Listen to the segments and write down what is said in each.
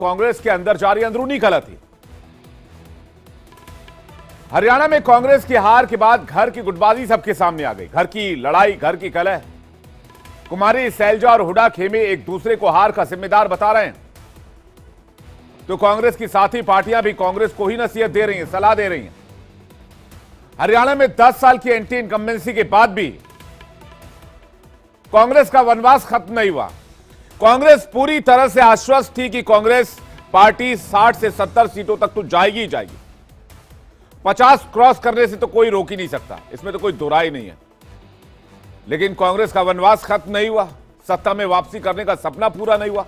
कांग्रेस के अंदर जारी अंदरूनी कलह थी। हरियाणा में कांग्रेस की हार के बाद घर की गुटबाजी सबके सामने आ गई। घर की लड़ाई, घर की कलह। कुमारी सैलजा और हुड्डा खेमे एक दूसरे को हार का जिम्मेदार बता रहे हैं, तो कांग्रेस की साथी पार्टियां भी कांग्रेस को ही नसीहत दे रही हैं, सलाह दे रही हैं। हरियाणा में 10 साल की एंटी इनकम्बेंसी के बाद भी कांग्रेस का वनवास खत्म नहीं हुआ। कांग्रेस पूरी तरह से आश्वस्त थी कि कांग्रेस पार्टी 60 से 70 सीटों तक तो जाएगी ही जाएगी। 50 क्रॉस करने से तो कोई रोक ही नहीं सकता, इसमें तो कोई दो राय नहीं है। लेकिन कांग्रेस का वनवास खत्म नहीं हुआ, सत्ता में वापसी करने का सपना पूरा नहीं हुआ।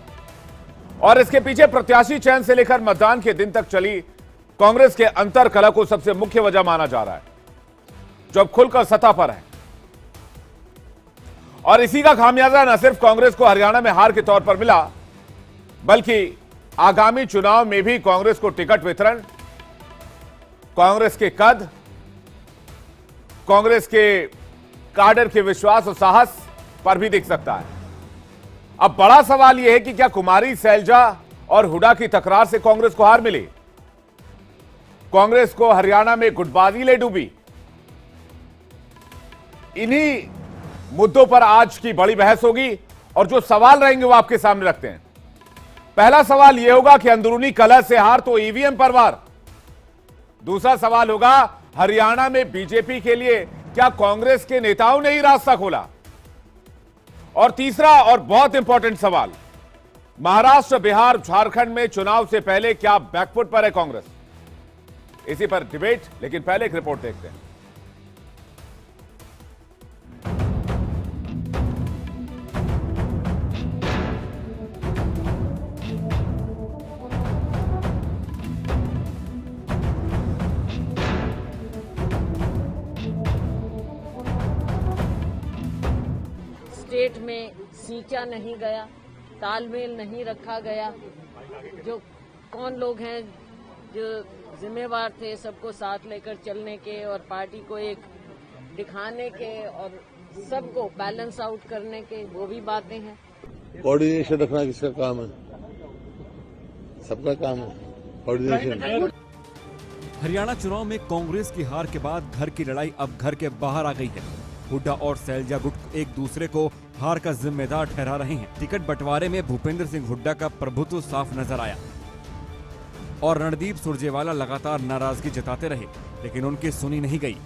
और इसके पीछे प्रत्याशी चयन से लेकर मतदान के दिन तक चली कांग्रेस के अंतर कलह को सबसे मुख्य वजह माना जा रहा है, जो अब खुलकर सतह पर है। और इसी का खामियाजा न सिर्फ कांग्रेस को हरियाणा में हार के तौर पर मिला, बल्कि आगामी चुनाव में भी कांग्रेस को टिकट वितरण, कांग्रेस के कद, कांग्रेस के काडर के विश्वास और साहस पर भी दिख सकता है। अब बड़ा सवाल यह है कि क्या कुमारी सैलजा और हुड्डा की तकरार से कांग्रेस को हार मिली? कांग्रेस को हरियाणा में गुटबाजी ले डूबी? इन्हीं मुद्दों पर आज की बड़ी बहस होगी और जो सवाल रहेंगे वो आपके सामने रखते हैं। पहला सवाल यह होगा कि अंदरूनी कलह से हार तो ईवीएम पर वार। दूसरा सवाल होगा, हरियाणा में बीजेपी के लिए क्या कांग्रेस के नेताओं ने ही रास्ता खोला? और तीसरा और बहुत इंपॉर्टेंट सवाल, महाराष्ट्र, बिहार, झारखंड में चुनाव से पहले क्या बैकफुट पर है कांग्रेस? इसी पर डिबेट, लेकिन पहले एक रिपोर्ट देखते हैं। स्टेट में सींचा नहीं गया, तालमेल नहीं रखा गया। जो कौन लोग हैं जो जिम्मेवार थे सबको साथ लेकर चलने के और पार्टी को एक दिखाने के और सबको बैलेंस आउट करने के, वो भी बातें हैं। कोऑर्डिनेशन रखना किसका काम है? सबका काम है कोऑर्डिनेशन। हरियाणा चुनाव में कांग्रेस की हार के बाद घर की लड़ाई अब घर के बाहर आ गई है। हुड्डा और सैलजा गुट एक दूसरे को हार का जिम्मेदार ठहरा रहे हैं। टिकट बंटवारे में भूपेंद्र सिंह हुड्डा का प्रभुत्व साफ नजर आया और रणदीप सुरजेवाला लगातार नाराजगी जताते रहे, लेकिन उनकी सुनी नहीं गई,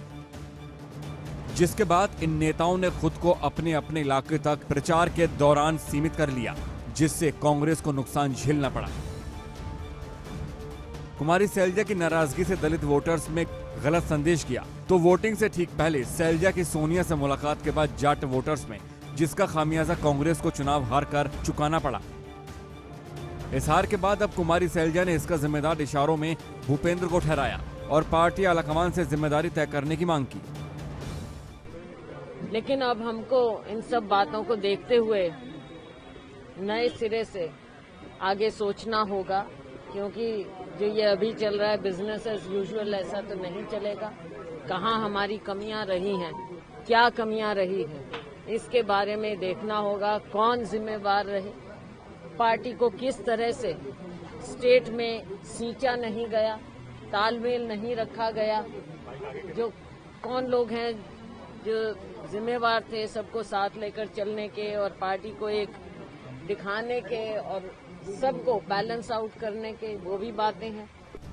जिसके बाद इन नेताओं ने खुद को अपने अपने इलाके तक प्रचार के दौरान सीमित कर लिया, जिससे कांग्रेस को नुकसान झेलना पड़ा। कुमारी सैलजा की नाराजगी से दलित वोटर्स में गलत संदेश किया, तो वोटिंग से ठीक पहले सैलजा की सोनिया से मुलाकात के बाद जाट वोटर्स में, जिसका खामियाजा कांग्रेस को चुनाव हार कर चुकाना पड़ा। इस हार के बाद अब कुमारी सैलजा ने इसका जिम्मेदार इशारों में भूपेंद्र को ठहराया और पार्टी आलाकमान से जिम्मेदारी तय करने की मांग की। लेकिन अब हमको इन सब बातों को देखते हुए नए सिरे से आगे सोचना होगा, क्योंकि जो ये अभी चल रहा है बिजनेस एज यूजुअल, ऐसा तो नहीं चलेगा। कहाँ हमारी कमियां रही हैं, क्या कमियां रही हैं, इसके बारे में देखना होगा। कौन जिम्मेवार रहे, पार्टी को किस तरह से स्टेट में सींचा नहीं गया, तालमेल नहीं रखा गया। जो कौन लोग हैं जो जिम्मेवार थे सबको साथ लेकर चलने के और पार्टी को एक दिखाने के और सबको बैलेंस आउट करने के, वो भी बातें हैं।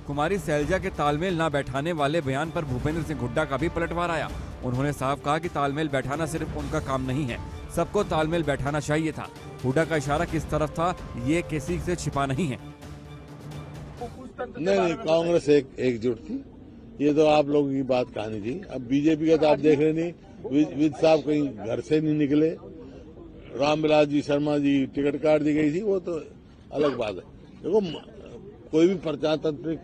कुमारी सैलजा के तालमेल न बैठाने वाले बयान पर भूपेंद्र सिंह हुड्डा का भी पलटवार आया। उन्होंने साफ कहा कि तालमेल बैठाना सिर्फ उनका काम नहीं है, सबको तालमेल बैठाना चाहिए था। हुड्डा का इशारा किस तरफ था, ये किसी से छिपा नहीं है। नहीं, कांग्रेस एकजुट थी, ये तो आप लोगों की बात कहानी थी। अब बीजेपी का तो आप देख रहे नहीं, विद साहब कहीं घर से नहीं निकले, रामविलास जी शर्मा जी टिकट काट दी गई थी, वो तो अलग बात है। देखो, कोई भी प्रजातांत्रिक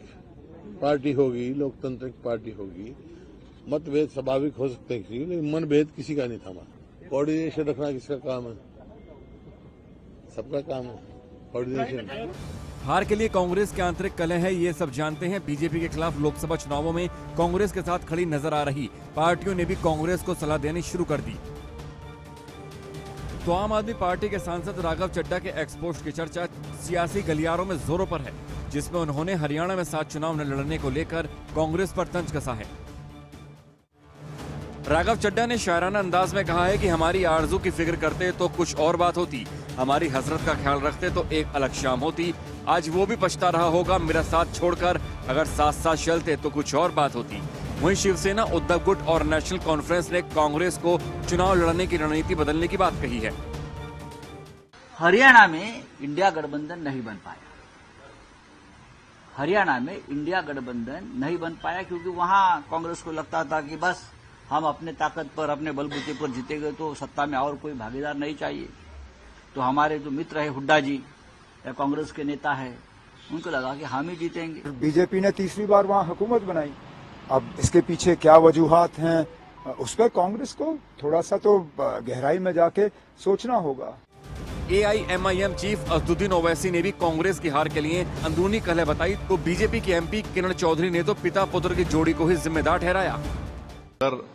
पार्टी होगी, लोकतांत्रिक पार्टी होगी, मतभेद स्वाभाविक हो सकते हैं, लेकिन मनभेद किसी का नहीं थमा। कोऑर्डिनेशन रखना किसका काम है? सबका काम है कोऑर्डिनेशन। हार के लिए कांग्रेस के आंतरिक कलह है, ये सब जानते हैं। बीजेपी के खिलाफ लोकसभा चुनावों में कांग्रेस के साथ खड़ी नजर आ रही पार्टियों ने भी कांग्रेस को सलाह देनी शुरू कर दी। तो आम आदमी पार्टी के सांसद राघव चड्ढा के एक्सपोस्ट की चर्चा सियासी गलियारों में जोरों पर है, जिसमें उन्होंने हरियाणा में 7 चुनाव न लड़ने को लेकर कांग्रेस पर तंज कसा है। राघव चड्ढा ने शायराना अंदाज में कहा है कि हमारी आरजू की फिक्र करते तो कुछ और बात होती, हमारी हसरत का ख्याल रखते तो एक अलग शाम होती। आज वो भी पछता रहा होगा मेरा साथ छोड़कर, अगर साथ साथ चलते तो कुछ और बात होती। वहीं शिवसेना, उद्धव गुट और नेशनल कॉन्फ्रेंस ने कांग्रेस को चुनाव लड़ने की रणनीति बदलने की बात कही है। हरियाणा में इंडिया गठबंधन नहीं बन पाया। हरियाणा में इंडिया गठबंधन नहीं बन पाया क्योंकि वहां कांग्रेस को लगता था कि बस हम अपने ताकत पर, अपने बलबूते पर जीतेंगे तो सत्ता में और कोई भागीदार नहीं चाहिए। तो हमारे जो मित्र है हुड्डा जी या कांग्रेस के नेता है, उनको लगा कि हम ही जीतेंगे। बीजेपी ने तीसरी बार वहां हुकूमत बनाई। अब इसके पीछे क्या वजूहात हैं, उस पर कांग्रेस को थोड़ा सा तो गहराई में जाके सोचना होगा। AIMIM चीफ असदुद्दीन ओवैसी ने भी कांग्रेस की हार के लिए अंदरूनी कलह बताई, तो बीजेपी के MP किरण चौधरी ने तो पिता पुत्र की जोड़ी को ही जिम्मेदार ठहराया।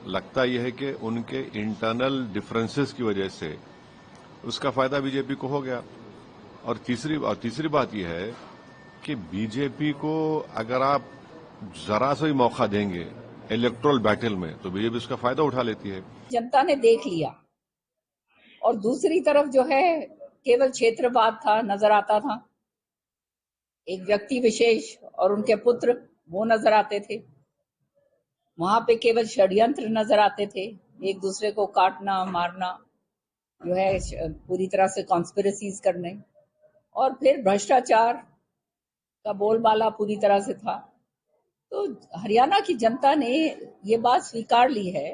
लगता यह है कि उनके इंटरनल डिफरेंसेस की वजह से उसका फायदा बीजेपी को हो गया। और तीसरी बात यह है कि बीजेपी को अगर आप जरा सा ही मौका देंगे इलेक्टोरल बैटल में तो बीजेपी उसका फायदा उठा लेती है। जनता ने देख लिया। और दूसरी तरफ जो है केवल क्षेत्रवाद था, नजर आता था। एक व्यक्ति विशेष और उनके पुत्र वो नजर आते थे। वहां पे केवल षड्यंत्र नजर आते थे, एक दूसरे को काटना, मारना, जो है पूरी तरह से कॉन्स्पिरेसीज करने, और फिर भ्रष्टाचार का बोलबाला पूरी तरह से था। तो हरियाणा की जनता ने ये बात स्वीकार ली है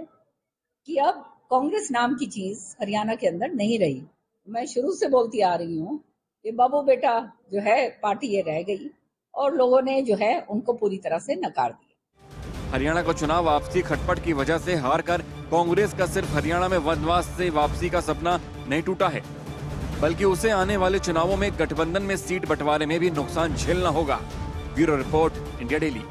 कि अब कांग्रेस नाम की चीज हरियाणा के अंदर नहीं रही। मैं शुरू से बोलती आ रही हूँ कि बाबू बेटा जो है पार्टी ये रह गई और लोगों ने जो है उनको पूरी तरह से नकार दिया। हरियाणा को चुनाव वापसी खटपट की वजह से हार कर कांग्रेस का सिर्फ हरियाणा में वनवास से वापसी का सपना नहीं टूटा है, बल्कि उसे आने वाले चुनावों में गठबंधन में सीट बंटवारे में भी नुकसान झेलना होगा। Bureau report, India daily.